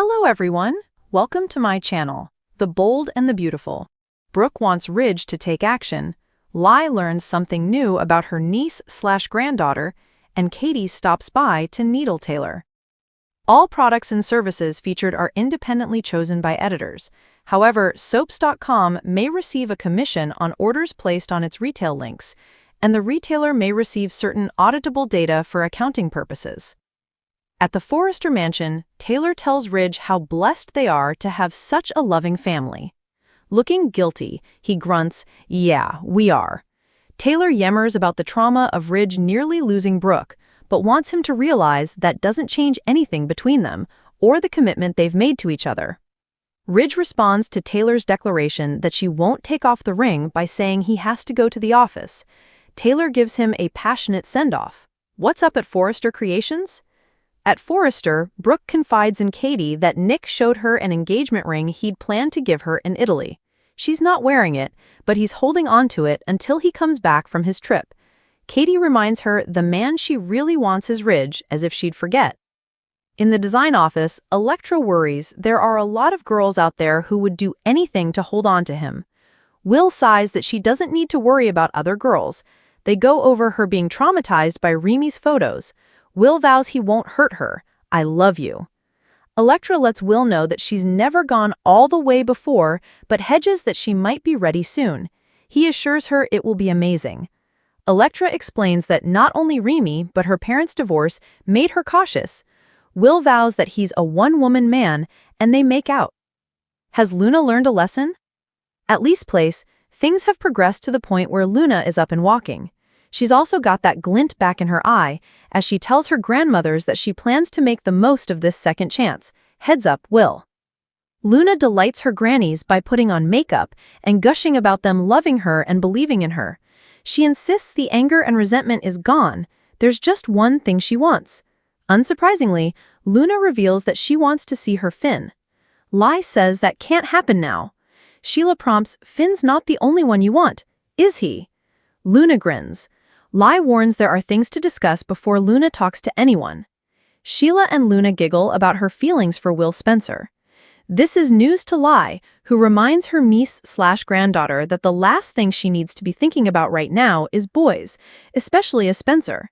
Hello everyone! Welcome to my channel, The Bold and the Beautiful. Brooke wants Ridge to take action, Lai learns something new about her niece/granddaughter, and Katie stops by to needle tailor. All products and services featured are independently chosen by editors. However, soaps.com may receive a commission on orders placed on its retail links, and the retailer may receive certain auditable data for accounting purposes. At the Forrester mansion, Taylor tells Ridge how blessed they are to have such a loving family. Looking guilty, he grunts, "Yeah, we are." Taylor yammers about the trauma of Ridge nearly losing Brooke, but wants him to realize that doesn't change anything between them or the commitment they've made to each other. Ridge responds to Taylor's declaration that she won't take off the ring by saying he has to go to the office. Taylor gives him a passionate send-off. What's up at Forrester Creations? At Forrester, Brooke confides in Katie that Nick showed her an engagement ring he'd planned to give her in Italy. She's not wearing it, but he's holding on to it until he comes back from his trip. Katie reminds her the man she really wants is Ridge, as if she'd forget. In the design office, Electra worries there are a lot of girls out there who would do anything to hold on to him. Will sighs that she doesn't need to worry about other girls. They go over her being traumatized by Remy's photos. Will vows he won't hurt her. "I love you." Electra lets Will know that she's never gone all the way before, but hedges that she might be ready soon. He assures her it will be amazing. Electra explains that not only Remy, but her parents' divorce made her cautious. Will vows that he's a one-woman man, and they make out. Has Luna learned a lesson? At Lee's place, things have progressed to the point where Luna is up and walking. She's also got that glint back in her eye as she tells her grandmothers that she plans to make the most of this second chance. Heads up, Will. Luna delights her grannies by putting on makeup and gushing about them loving her and believing in her. She insists the anger and resentment is gone. There's just one thing she wants. Unsurprisingly, Luna reveals that she wants to see her Finn. Lai says that can't happen now. Sheila prompts, "Finn's not the only one you want, is he?" Luna grins. Lai warns there are things to discuss before Luna talks to anyone. Sheila and Luna giggle about her feelings for Will Spencer. This is news to Lai, who reminds her niece/granddaughter that the last thing she needs to be thinking about right now is boys, especially a Spencer.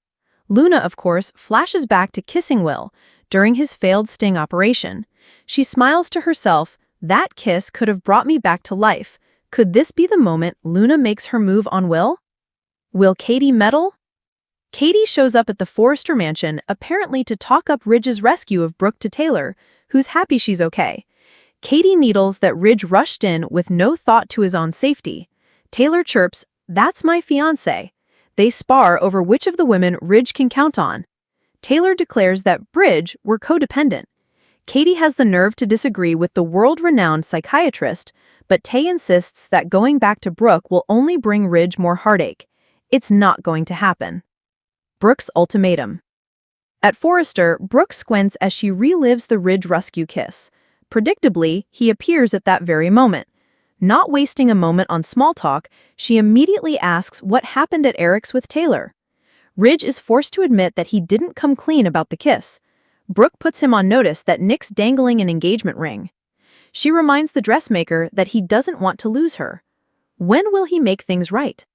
Luna, of course, flashes back to kissing Will during his failed sting operation. She smiles to herself, "That kiss could have brought me back to life." Could this be the moment Luna makes her move on Will? Will Katie meddle? Katie shows up at the Forrester mansion, apparently to talk up Ridge's rescue of Brooke to Taylor, who's happy she's okay. Katie needles that Ridge rushed in with no thought to his own safety. Taylor chirps, "That's my fiancé." They spar over which of the women Ridge can count on. Taylor declares that Bridge were codependent. Katie has the nerve to disagree with the world-renowned psychiatrist, but Tay insists that going back to Brooke will only bring Ridge more heartache. It's not going to happen. Brooke's ultimatum. At Forrester, Brooke squints as she relives the Ridge rescue kiss. Predictably, he appears at that very moment. Not wasting a moment on small talk, she immediately asks what happened at Eric's with Taylor. Ridge is forced to admit that he didn't come clean about the kiss. Brooke puts him on notice that Nick's dangling an engagement ring. She reminds the dressmaker that he doesn't want to lose her. When will he make things right?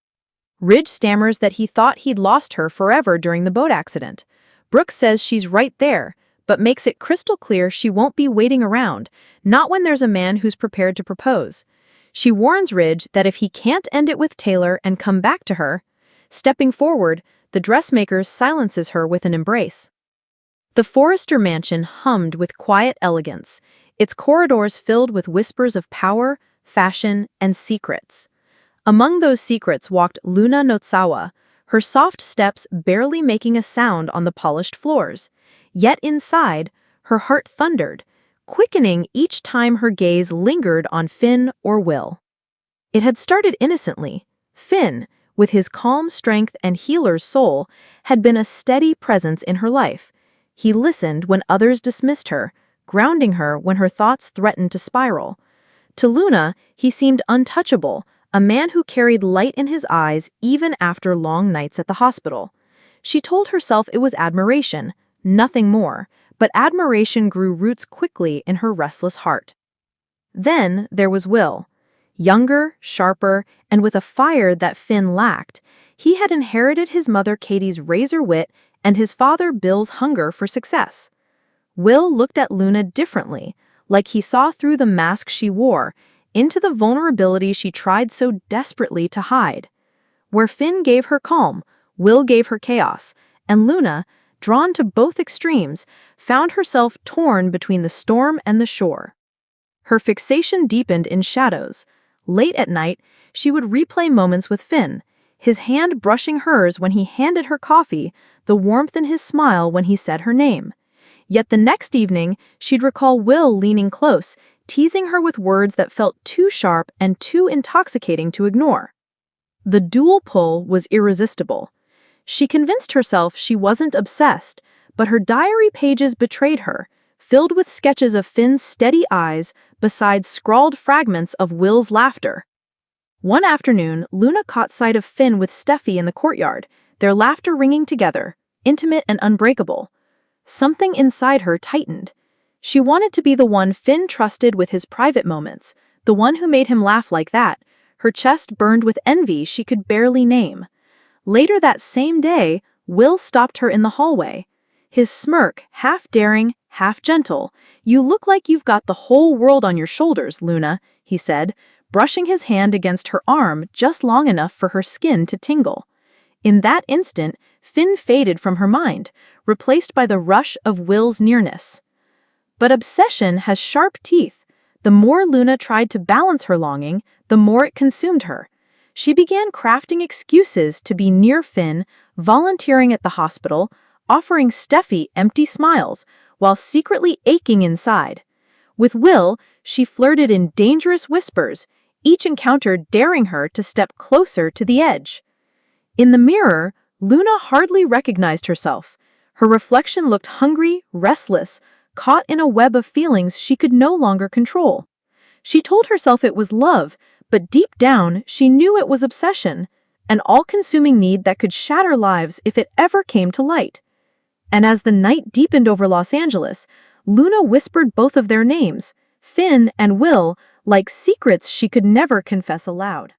Ridge stammers that he thought he'd lost her forever during the boat accident. Brooke says she's right there, but makes it crystal clear she won't be waiting around, not when there's a man who's prepared to propose. She warns Ridge that if he can't end it with Taylor and come back to her, stepping forward, the dressmaker silences her with an embrace. The Forrester mansion hummed with quiet elegance, its corridors filled with whispers of power, fashion, and secrets. Among those secrets walked Luna Nozawa, her soft steps barely making a sound on the polished floors. Yet inside, her heart thundered, quickening each time her gaze lingered on Finn or Will. It had started innocently. Finn, with his calm strength and healer's soul, had been a steady presence in her life. He listened when others dismissed her, grounding her when her thoughts threatened to spiral. To Luna, he seemed untouchable, a man who carried light in his eyes even after long nights at the hospital. She told herself it was admiration, nothing more, but admiration grew roots quickly in her restless heart. Then there was Will. Younger, sharper, and with a fire that Finn lacked, he had inherited his mother Katie's razor wit and his father Bill's hunger for success. Will looked at Luna differently, like he saw through the mask she wore, into the vulnerability she tried so desperately to hide. Where Finn gave her calm, Will gave her chaos, and Luna, drawn to both extremes, found herself torn between the storm and the shore. Her fixation deepened in shadows. Late at night, she would replay moments with Finn, his hand brushing hers when he handed her coffee, the warmth in his smile when he said her name. Yet the next evening, she'd recall Will leaning close, teasing her with words that felt too sharp and too intoxicating to ignore. The dual pull was irresistible. She convinced herself she wasn't obsessed, but her diary pages betrayed her, filled with sketches of Finn's steady eyes beside scrawled fragments of Will's laughter. One afternoon, Luna caught sight of Finn with Steffi in the courtyard, their laughter ringing together, intimate and unbreakable. Something inside her tightened. She wanted to be the one Finn trusted with his private moments, the one who made him laugh like that. Her chest burned with envy she could barely name. Later that same day, Will stopped her in the hallway. His smirk, half daring, half gentle. "You look like you've got the whole world on your shoulders, Luna," he said, brushing his hand against her arm just long enough for her skin to tingle. In that instant, Finn faded from her mind, replaced by the rush of Will's nearness. But obsession has sharp teeth. The more Luna tried to balance her longing, the more it consumed her. She began crafting excuses to be near Finn, volunteering at the hospital, offering Steffi empty smiles, while secretly aching inside. With Will, she flirted in dangerous whispers, each encounter daring her to step closer to the edge. In the mirror, Luna hardly recognized herself. Her reflection looked hungry, restless, caught in a web of feelings she could no longer control. She told herself it was love, but deep down, she knew it was obsession, an all-consuming need that could shatter lives if it ever came to light. And as the night deepened over Los Angeles, Luna whispered both of their names, Finn and Will, like secrets she could never confess aloud.